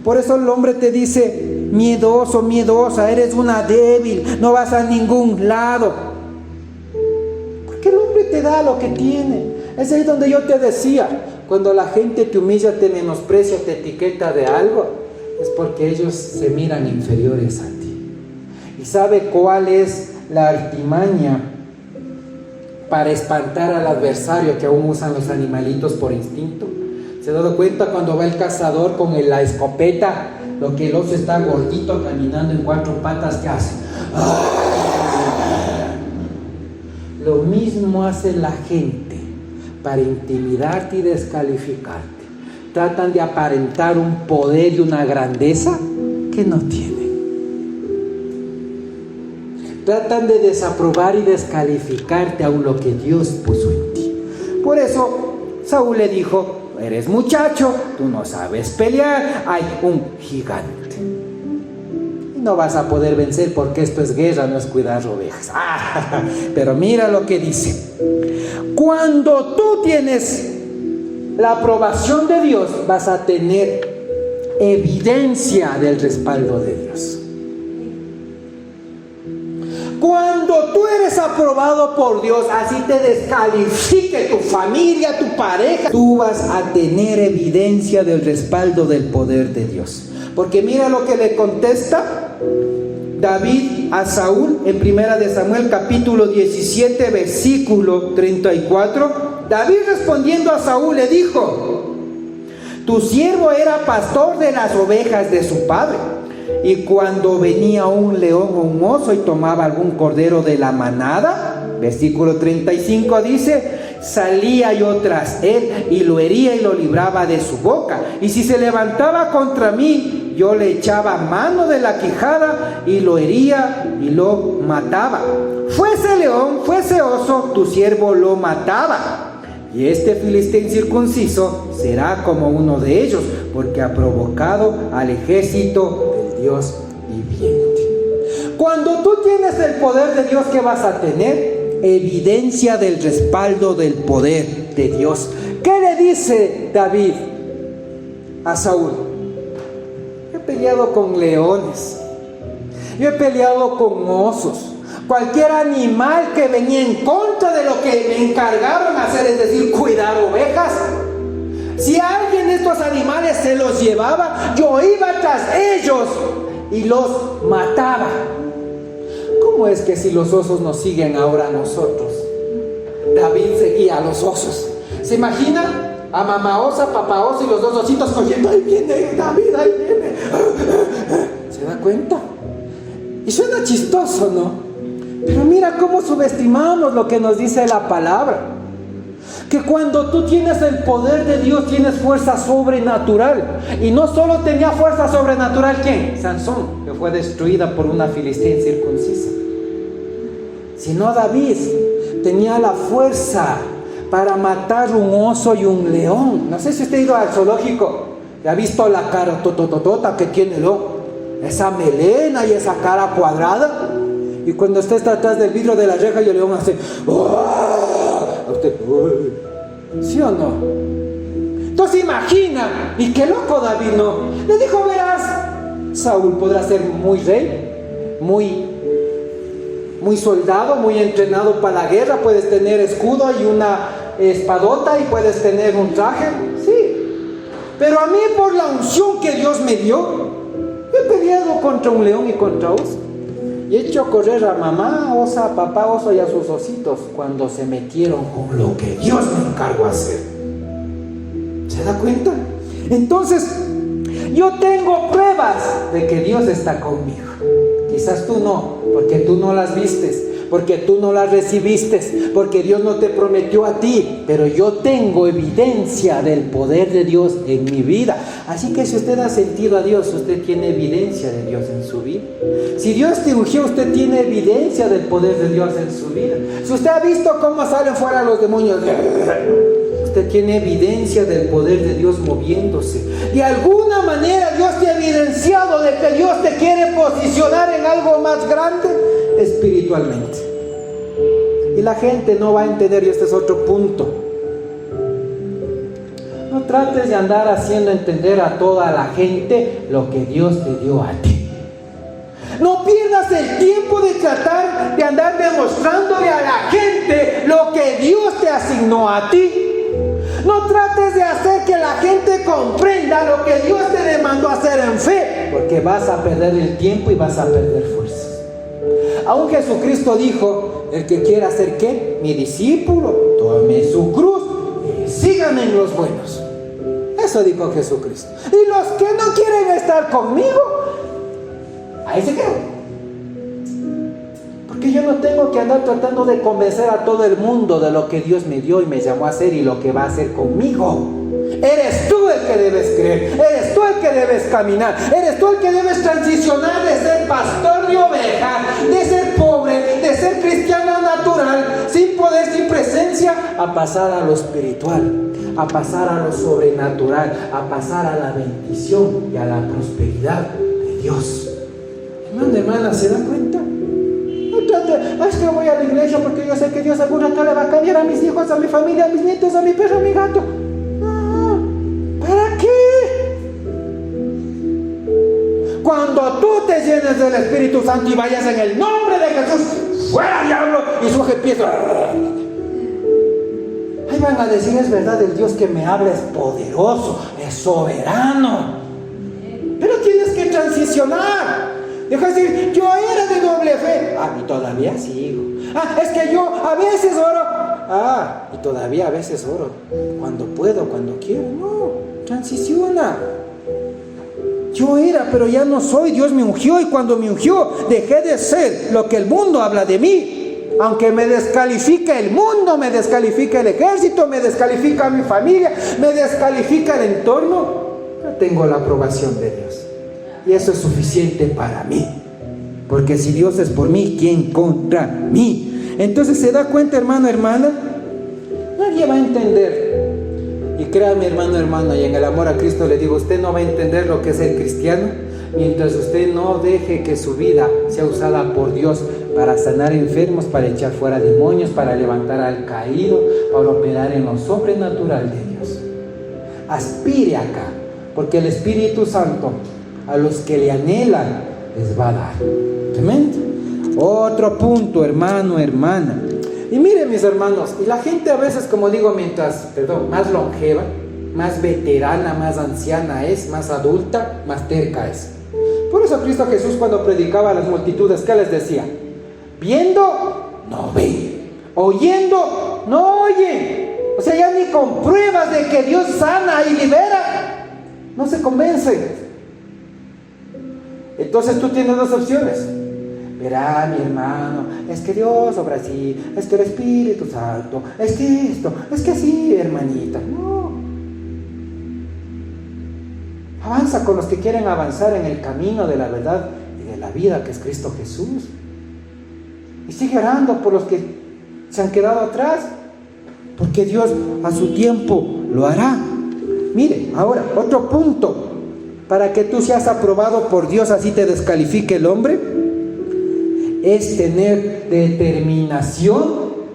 Por eso el hombre te dice miedoso, miedosa, eres una débil, no vas a ningún lado. Porque el hombre te da lo que tiene. Es ahí donde yo te decía, cuando la gente te humilla, te menosprecia, te etiqueta de algo, es porque ellos se miran inferiores a ti. ¿Y sabe cuál es la artimaña para espantar al adversario que aún usan los animalitos por instinto? ¿Se ha dado cuenta cuando va el cazador con la escopeta? Lo que el oso está gordito caminando en cuatro patas, ¿qué hace? Lo mismo hace la gente para intimidarte y descalificarte. Tratan de aparentar un poder y una grandeza que no tienen. Tratan de desaprobar y descalificarte aún lo que Dios puso en ti. Por eso Saúl le dijo: eres muchacho, tú no sabes pelear, hay un gigante. Y no vas a poder vencer, porque esto es guerra, no es cuidar ovejas. Pero mira lo que dice: cuando tú tienes la aprobación de Dios, vas a tener evidencia del respaldo de Dios. Cuando tú eres aprobado por Dios, así te descalifique tu familia, tu pareja, tú vas a tener evidencia del respaldo del poder de Dios. Porque mira lo que le contesta David a Saúl en 1 de Samuel capítulo 17 versículo 34. David, respondiendo a Saúl, le dijo: tu siervo era pastor de las ovejas de su padre, y cuando venía un león o un oso y tomaba algún cordero de la manada, versículo 35 dice: salía yo tras él y lo hería y lo libraba de su boca, y si se levantaba contra mí, yo le echaba mano de la quijada y lo hería y lo mataba. Fuese león, fuese oso, tu siervo lo mataba. Y este filisteo incircunciso será como uno de ellos, porque ha provocado al ejército del Dios viviente. Cuando tú tienes el poder de Dios, ¿qué vas a tener? Evidencia del respaldo del poder de Dios. ¿Qué le dice David a Saúl? He peleado con leones, yo he peleado con osos. Cualquier animal que venía en contra de lo que me encargaron hacer, es decir, cuidar ovejas. Si alguien de estos animales se los llevaba, yo iba tras ellos y los mataba. ¿Cómo es que si los osos nos siguen ahora a nosotros, David seguía a los osos. ¿Se imagina? A mamá osa, papá oso y los dos ositos corriendo. Ahí viene David, ahí viene. ¿Se da cuenta? Y suena chistoso, ¿no? Pero mira cómo subestimamos lo que nos dice la palabra. Que cuando tú tienes el poder de Dios, tienes fuerza sobrenatural. Y no solo tenía fuerza sobrenatural, ¿quién? Sansón, que fue destruida por una filistea incircuncisa. Sino David tenía la fuerza para matar un oso y un león. No sé si usted ha ido al zoológico y ha visto la cara tototota que tiene el león, esa melena y esa cara cuadrada. Y cuando usted está atrás del vidrio de la reja y el león hace usted, ¿sí o no? Entonces imagina, y qué loco David, ¿no? Le dijo, verás, Saúl podrá ser muy rey, muy soldado, muy entrenado para la guerra, puedes tener escudo y una espadota y puedes tener un traje, sí, pero a mí por la unción que Dios me dio, he peleado contra un león y contra oso, y he hecho correr a mamá osa, a papá oso y a sus ositos cuando se metieron con lo que Dios me encargó hacer. ¿Se da cuenta? Entonces yo tengo pruebas de que Dios está conmigo. Quizás tú no, porque tú no las vistes, porque tú no las recibiste, porque Dios no te prometió a ti, pero yo tengo evidencia del poder de Dios en mi vida. Así que si usted ha sentido a Dios, usted tiene evidencia de Dios en su vida. Si Dios te ungió, usted tiene evidencia del poder de Dios en su vida. Si usted ha visto cómo salen fuera los demonios, usted tiene evidencia del poder de Dios moviéndose. De alguna manera Dios te ha evidenciado de que Dios te quiere posicionar en algo más grande espiritualmente. Y la gente no va a entender, y este es otro punto. No trates de andar haciendo entender a toda la gente lo que Dios te dio a ti. No pierdas el tiempo de tratar de andar demostrándole a la gente lo que Dios te asignó a ti. No trates de hacer que la gente comprenda lo que Dios te demandó hacer en fe, porque vas a perder el tiempo y vas a perder fuerzas. Aún Jesucristo dijo, el que quiera ser ¿qué? Mi discípulo, tome su cruz y síganme en los buenos. Eso dijo Jesucristo. Y los que no quieren estar conmigo, ahí se quedan. Porque yo no tengo que andar tratando de convencer a todo el mundo de lo que Dios me dio y me llamó a hacer y lo que va a hacer conmigo. Eres tú el que debes creer, eres tú el que debes caminar, eres tú el que debes transicionar de ser pastor de oveja, de ser pobre, de ser cristiano natural, sin poder, sin presencia, a pasar a lo espiritual, a pasar a lo sobrenatural, a pasar a la bendición y a la prosperidad de Dios. Hermano, hermana, ¿se dan cuenta? Es que voy a la iglesia porque yo sé que Dios algún rato le va a cambiar a mis hijos, a mi familia, a mis nietos, a mi perro, a mi gato. No, ¿para qué? Cuando tú te llenes del Espíritu Santo y vayas en el nombre de Jesús, fuera diablo, y surge empieza. Ahí van a decir, es verdad, el Dios que me habla es poderoso, es soberano. Pero tienes que transicionar. Deja de decir, yo era de doble fe. Y todavía sigo. Es que yo a veces oro. Y todavía a veces oro. Cuando puedo, cuando quiero. No, transiciona. Yo era, pero ya no soy. Dios me ungió y cuando me ungió dejé de ser lo que el mundo habla de mí. Aunque me descalifica el mundo, me descalifica el ejército, me descalifica mi familia, me descalifica el entorno, yo tengo la aprobación de Dios. Y eso es suficiente para mí. Porque si Dios es por mí, ¿quién contra mí? Entonces se da cuenta, hermano, hermana, nadie va a entender. Y créame, hermano, hermana, y en el amor a Cristo le digo, usted no va a entender lo que es ser cristiano mientras usted no deje que su vida sea usada por Dios para sanar enfermos, para echar fuera demonios, para levantar al caído, para operar en lo sobrenatural de Dios. Aspire acá, porque el Espíritu Santo a los que le anhelan les va a dar. ¿Tremendo? Otro punto, hermano, hermana. Y miren, mis hermanos, y la gente a veces, como digo, más longeva, más veterana, más anciana es, más adulta, más terca es. Por eso Cristo Jesús, cuando predicaba a las multitudes, ¿qué les decía? Viendo, no ven. Oyendo, no oyen. O sea, ya ni con pruebas de que Dios sana y libera, no se convencen. Entonces tú tienes dos opciones. Verá, mi hermano, es que Dios obra así, es que el Espíritu Santo, es que esto, es que sí, hermanita. No. Avanza con los que quieren avanzar en el camino de la verdad y de la vida que es Cristo Jesús. Y sigue orando por los que se han quedado atrás, porque Dios a su tiempo lo hará. Mire, ahora, otro punto, para que tú seas aprobado por Dios, así te descalifique el hombre, es tener determinación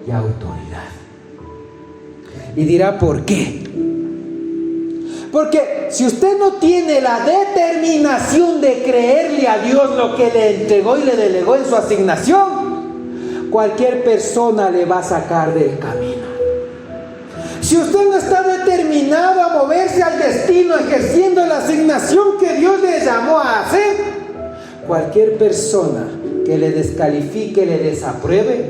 y autoridad. Y dirá, ¿por qué? Porque si usted no tiene la determinación de creerle a Dios lo que le entregó y le delegó en su asignación, cualquier persona le va a sacar del camino. Si usted no está determinado a moverse al destino, ejerciendo la asignación que Dios le llamó a hacer, cualquier persona que le descalifique, le desapruebe,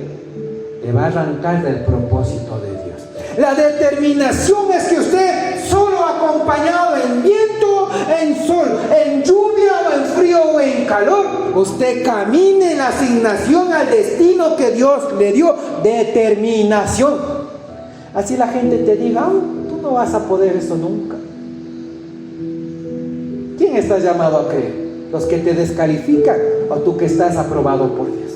le va a arrancar del propósito de Dios. La determinación es que usted, solo acompañado en viento, en sol, en lluvia o en frío o en calor, usted camine en la asignación al destino que Dios le dio. Determinación. Así la gente te diga, tú no vas a poder eso nunca. ¿Quién estás llamado a creer? ¿Los que te descalifican o tú que estás aprobado por Dios?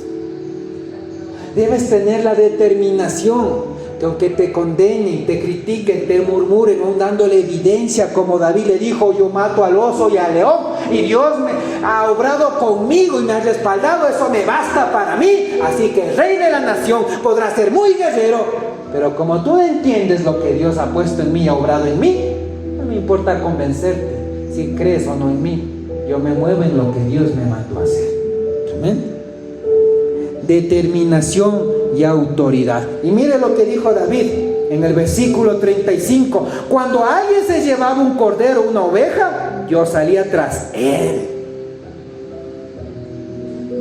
Debes tener la determinación que aunque te condenen, te critiquen, te murmuren, aún dándole evidencia, como David le dijo, yo mato al oso y al león, y Dios me ha obrado conmigo y me ha respaldado, eso me basta para mí. Así que el rey de la nación podrá ser muy guerrero, pero como tú entiendes lo que Dios ha puesto en mí y ha obrado en mí, no me importa convencerte si crees o no en mí. Yo me muevo en lo que Dios me mandó a hacer. Amén. Determinación y autoridad. Y mire lo que dijo David en el versículo 35. Cuando alguien se llevaba un cordero, una oveja, yo salía tras él.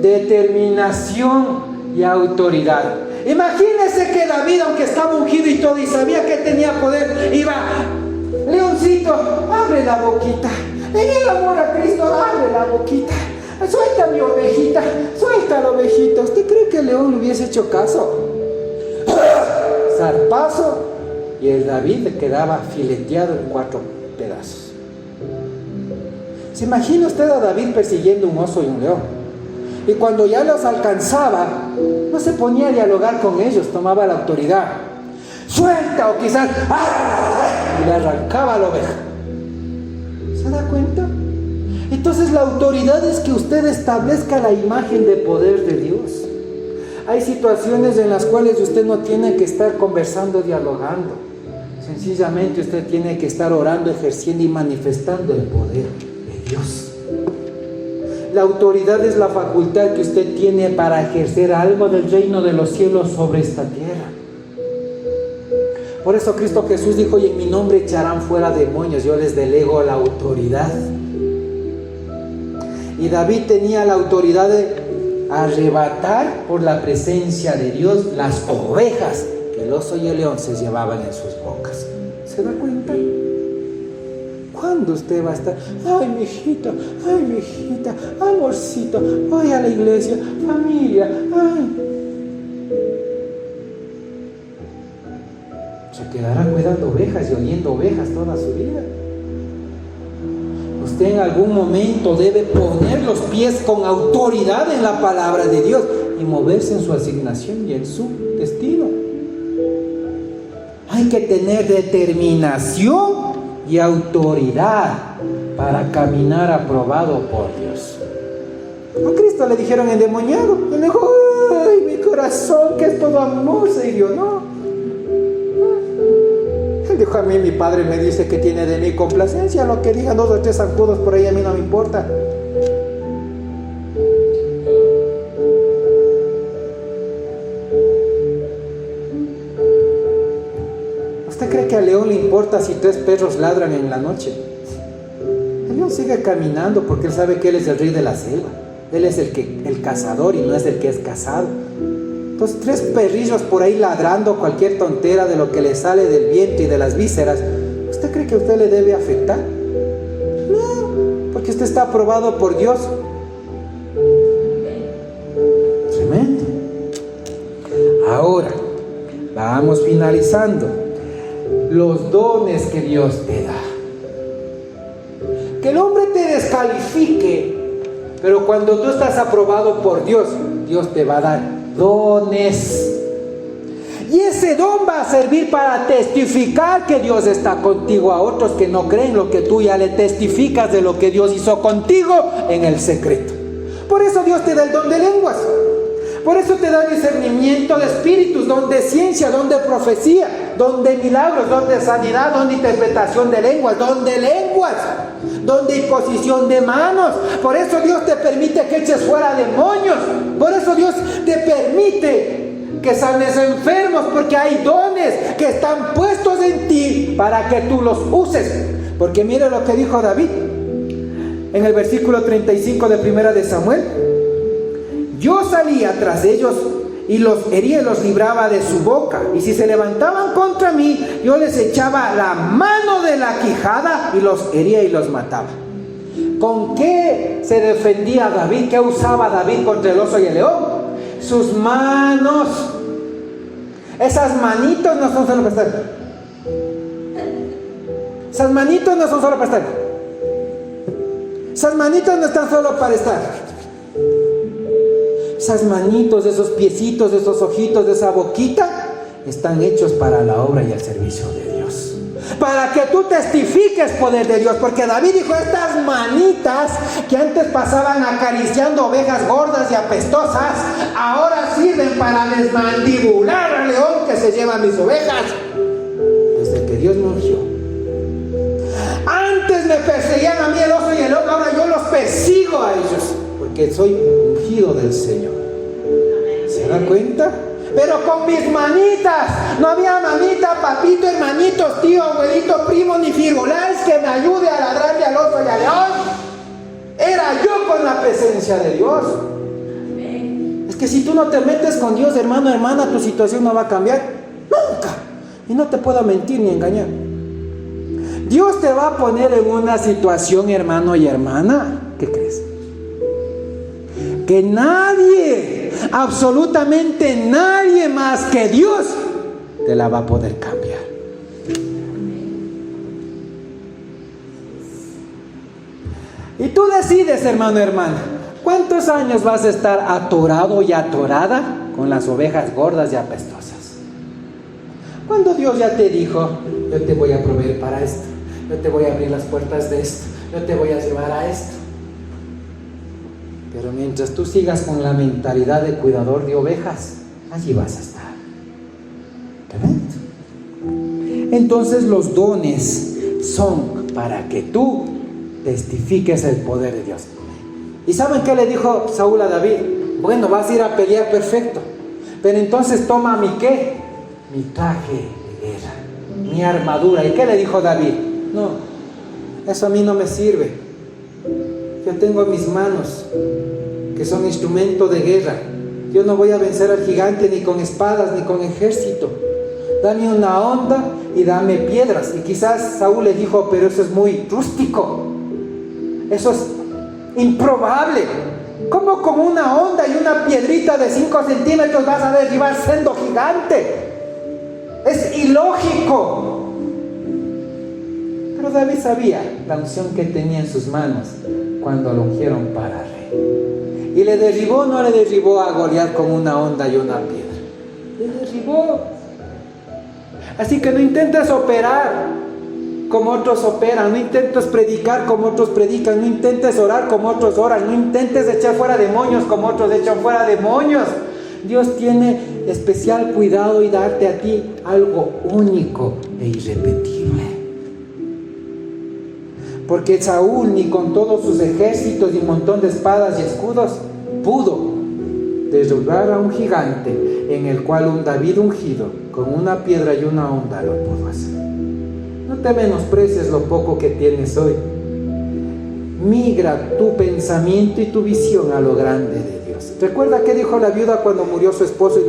Determinación y autoridad. Imagínese que David, aunque estaba ungido y todo, y sabía que tenía poder, iba, leoncito, abre la boquita. En el amor a Cristo, abre la boquita. Suelta mi ovejita, suelta la ovejita. ¿Usted cree que el león le hubiese hecho caso? Zarpazo, y el David quedaba fileteado en 4 pedazos. ¿Se imagina usted a David persiguiendo un oso y un león? Y cuando ya los alcanzaba, no se ponía a dialogar con ellos, tomaba la autoridad. Suelta, o quizás y le arrancaba la oveja. ¿Se da cuenta? Entonces la autoridad es que usted establezca la imagen de poder de Dios. Hay situaciones en las cuales usted no tiene que estar conversando, dialogando. Sencillamente usted tiene que estar orando, ejerciendo y manifestando el poder de Dios. La autoridad es la facultad que usted tiene para ejercer algo del reino de los cielos sobre esta tierra. Por eso Cristo Jesús dijo, y en mi nombre echarán fuera demonios, yo les delego la autoridad. Y David tenía la autoridad de arrebatar por la presencia de Dios las ovejas que el oso y el león se llevaban en sus bocas. ¿Se da cuenta? ¿Cuándo usted va a estar? Ay, mi hijita, amorcito, voy a la iglesia, familia, ay. Se quedará cuidando ovejas y oliendo ovejas toda su vida. Usted en algún momento debe poner los pies con autoridad en la palabra de Dios y moverse en su asignación y en su destino. Hay que tener determinación y autoridad para caminar aprobado por Dios. A Cristo le dijeron endemoniado. Él dijo, ay, mi corazón, que es todo amor, se hirió. No. Él dijo, a mí mi Padre me dice que tiene de mí complacencia. Lo que digan 2 o 3 zancudos por ahí a mí no me importa. ¿Usted cree que al león le importa si 3 perros ladran en la noche? El león sigue caminando porque él sabe que él es el rey de la selva. Él es el cazador y no es el que es cazado. Pues 3 perrillos por ahí ladrando cualquier tontera de lo que le sale del vientre y de las vísceras, ¿usted cree que a usted le debe afectar? No, porque usted está aprobado por Dios. Tremendo. Ahora, vamos finalizando. Los dones que Dios te da. Que el hombre te descalifique, pero cuando tú estás aprobado por Dios, Dios te va a dar dones. Y ese don va a servir para testificar que Dios está contigo a otros que no creen lo que tú ya le testificas de lo que Dios hizo contigo en el secreto. Por eso Dios te da el don de lenguas. Por eso te da discernimiento de espíritus, don de ciencia, don de profecía, don de milagros, don de sanidad, don de interpretación de lenguas, don de imposición de manos. Por eso Dios te permite que eches fuera demonios. Por eso Dios te permite que sanes enfermos, porque hay dones que están puestos en ti para que tú los uses. Porque mire lo que dijo David en el versículo 35 de Primera de Samuel. Yo salía tras ellos y los hería y los libraba de su boca. Y si se levantaban contra mí, yo les echaba la mano de la quijada y los hería y los mataba. ¿Con qué se defendía David? ¿Qué usaba David contra el oso y el león? Sus manos. Esas manitos no son solo para estar. Esas manitos no son solo para estar. Esas manitos no están solo para estar. Esas manitos, esos piecitos, esos ojitos, esa boquita, están hechos para la obra y el servicio de Dios. Para que tú testifiques poder de Dios. Porque David dijo, estas manitas que antes pasaban acariciando ovejas gordas y apestosas, ahora sirven para desmandibular al león que se lleva mis ovejas. Desde que Dios me ungió. Antes me perseguían a mí el oso y el león, ahora yo los persigo a ellos. Porque soy ungido del Señor. ¿Se da cuenta? Pero con mis manitas. No había mamita, papito, hermanitos, tío, abuelito, primo, ni firulais que me ayude a ladrarle al oso y al león. Era yo con la presencia de Dios. Es que si tú no te metes con Dios, hermano, hermana, tu situación no va a cambiar. Nunca. Y no te puedo mentir ni engañar. Dios te va a poner en una situación, hermano y hermana. ¿Qué crees? Que nadie, absolutamente nadie más que Dios, te la va a poder cambiar. Y tú decides, hermano, hermana, ¿cuántos años vas a estar atorado y atorada con las ovejas gordas y apestosas? Cuando Dios ya te dijo, yo te voy a proveer para esto, yo te voy a abrir las puertas de esto, yo te voy a llevar a esto. Pero mientras tú sigas con la mentalidad de cuidador de ovejas, allí vas a estar. ¿Verdad? Entonces los dones son para que tú testifiques el poder de Dios. ¿Y saben qué le dijo Saúl a David? Bueno, vas a ir a pelear, perfecto. Pero entonces toma mi ¿qué? Mi traje de guerra, mi armadura. ¿Y qué le dijo David? No, eso a mí no me sirve. Yo tengo mis manos, que son instrumento de guerra. Yo no voy a vencer al gigante ni con espadas ni con ejército. Dame una honda y dame piedras. Y quizás Saúl le dijo, pero eso es muy rústico. Eso es improbable. ¿Cómo con una honda y una piedrita de 5 centímetros vas a derribar siendo gigante? Es ilógico. Pero David sabía la unción que tenía en sus manos cuando lo ungieron para rey. Y le derribó, no le derribó a Goliat con una honda y una piedra. Le derribó. Así que no intentes operar como otros operan, no intentes predicar como otros predican, no intentes orar como otros oran, no intentes echar fuera demonios como otros echan fuera demonios. Dios tiene especial cuidado y darte a ti algo único e irrepetible. Porque Saúl ni con todos sus ejércitos y un montón de espadas y escudos pudo derribar a un gigante en el cual un David ungido con una piedra y una honda lo pudo hacer. No te menosprecies lo poco que tienes hoy. Migra tu pensamiento y tu visión a lo grande de Dios. ¿Recuerda qué dijo la viuda cuando murió su esposo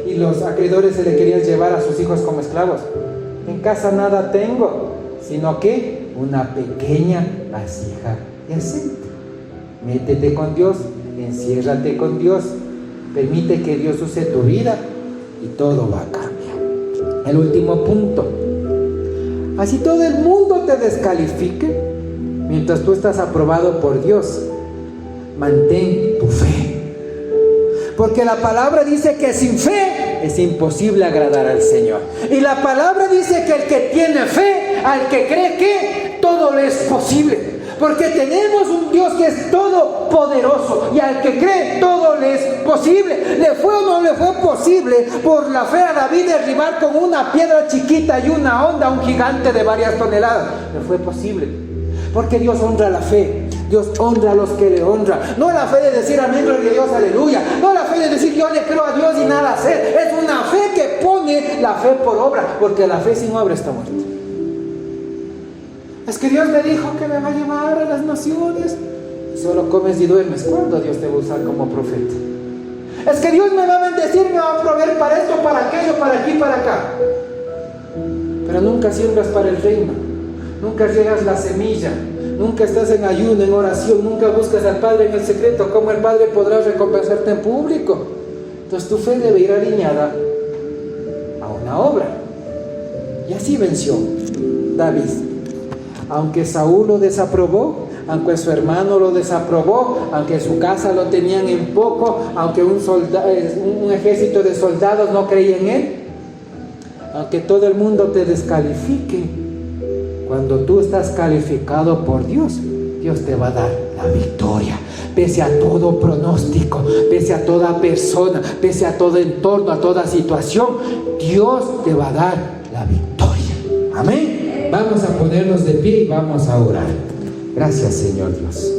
y los acreedores se le querían llevar a sus hijos como esclavos? En casa nada tengo, sino que una pequeña vasija de aceite. Métete con Dios, enciérrate con Dios, permite que Dios use tu vida y todo va a cambiar. El último punto: así todo el mundo te descalifique, mientras tú estás aprobado por Dios, mantén tu fe. Porque la palabra dice que sin fe es imposible agradar al Señor. Y la palabra dice que el que tiene fe, al que cree que todo le es posible. Porque tenemos un Dios que es todopoderoso, y al que cree todo le es posible. ¿Le fue o no le fue posible por la fe a David derribar con una piedra chiquita y una honda un gigante de varias toneladas? Le fue posible, porque Dios honra la fe. Dios honra a los que le honran. No la fe de decir amén, gloria a Dios, aleluya. No la fe de decir yo le creo a Dios y nada hacer. Es una fe que pone la fe por obra, porque la fe sin obra está muerta. Es que Dios me dijo que me va a llevar a las naciones. Solo comes y duermes. ¿Cuándo Dios te va a usar como profeta? Es que Dios me va a bendecir, me va a proveer para esto, para aquello, para aquí, para acá. Pero nunca siembras para el reino. Nunca riegas la semilla. Nunca estás en ayuno, en oración. Nunca buscas al Padre en el secreto. ¿Cómo el Padre podrá recompensarte en público? Entonces tu fe debe ir alineada a una obra. Y así venció David. Aunque Saúl lo desaprobó, aunque su hermano lo desaprobó, aunque su casa lo tenían en poco, aunque un ejército de soldados no creía en él, aunque todo el mundo te descalifique, cuando tú estás calificado por Dios, Dios te va a dar la victoria. Pese a todo pronóstico, pese a toda persona, pese a todo entorno, a toda situación, Dios te va a dar la victoria. Amén. Vamos a ponernos de pie y vamos a orar. Gracias, Señor Dios.